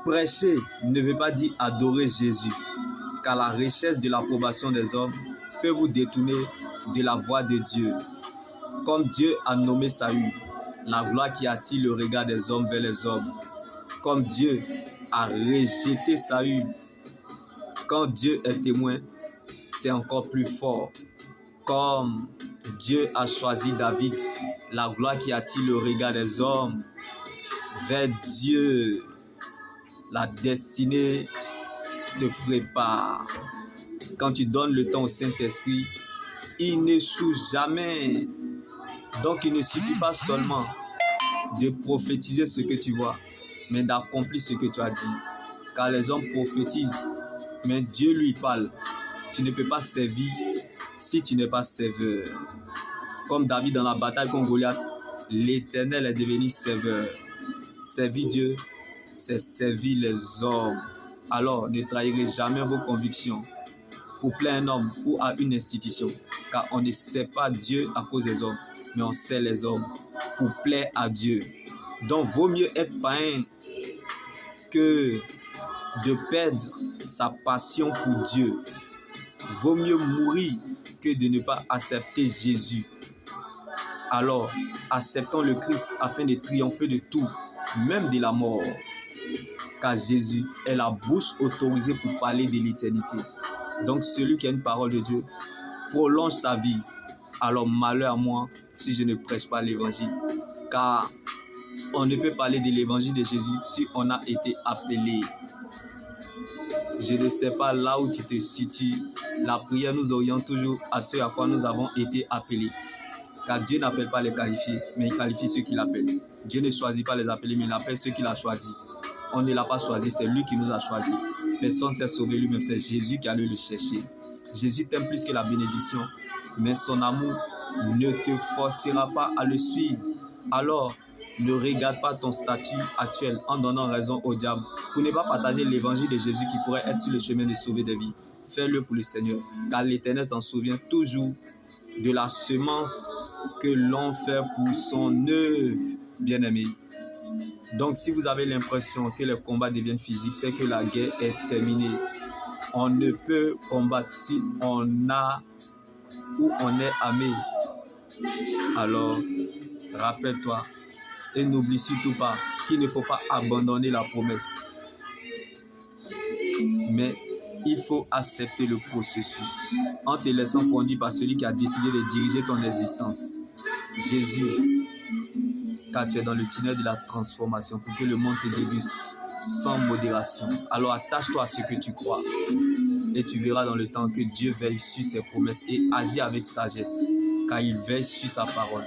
Prêcher ne veut pas dire adorer Jésus, car la recherche de l'approbation des hommes peut vous détourner de la voix de Dieu. Comme Dieu a nommé Saül, la gloire qui attire le regard des hommes vers les hommes. Comme Dieu a rejeté Saül, quand Dieu est témoin, c'est encore plus fort. Comme Dieu a choisi David, la gloire qui attire le regard des hommes vers Dieu. La destinée te prépare. Quand tu donnes le temps au Saint-Esprit, il n'échoue jamais. Donc il ne suffit pas seulement de prophétiser ce que tu vois, mais d'accomplir ce que tu as dit. Car les hommes prophétisent, mais Dieu lui parle. Tu ne peux pas servir si tu n'es pas serveur. Comme David dans la bataille contre Goliath, l'Éternel est devenu serveur. Servir Dieu, c'est servir les hommes. Alors, ne trahirez jamais vos convictions pour plaire un homme ou à une institution. Car on ne sert pas Dieu à cause des hommes, mais on sert les hommes pour plaire à Dieu. Donc, vaut mieux être païen que de perdre sa passion pour Dieu. Vaut mieux mourir que de ne pas accepter Jésus. Alors, acceptons le Christ afin de triompher de tout, même de la mort. Car Jésus est la bouche autorisée pour parler de l'éternité. Donc, celui qui a une parole de Dieu prolonge sa vie. Alors, malheur à moi si je ne prêche pas l'évangile. Car on ne peut parler de l'évangile de Jésus si on a été appelé. Je ne sais pas là où tu te situes. La prière nous oriente toujours à ce à quoi nous avons été appelés. Car Dieu n'appelle pas les qualifiés, mais il qualifie ceux qu'il appelle. Dieu ne choisit pas les appelés, mais il appelle ceux qu'il a choisis. On ne l'a pas choisi, c'est lui qui nous a choisis. Personne ne s'est sauvé lui-même, c'est Jésus qui allait le chercher. Jésus t'aime plus que la bénédiction, mais son amour ne te forcera pas à le suivre. Alors, ne regarde pas ton statut actuel en donnant raison au diable pour ne pas partager l'évangile de Jésus qui pourrait être sur le chemin de sauver des vies. Fais-le pour le Seigneur, car l'Éternel s'en souvient toujours de la semence que l'on fait pour son œuvre, bien-aimé. Donc, si vous avez l'impression que les combats deviennent physiques, c'est que la guerre est terminée. On ne peut combattre si on a ou on est armé. Alors, rappelle-toi et n'oublie surtout pas qu'il ne faut pas abandonner la promesse. Mais il faut accepter le processus en te laissant conduire par celui qui a décidé de diriger ton existence. Jésus, car tu es dans le tunnel de la transformation pour que le monde te déguste sans modération. Alors attache-toi à ce que tu crois et tu verras dans le temps que Dieu veille sur ses promesses et agit avec sagesse car il veille sur sa parole.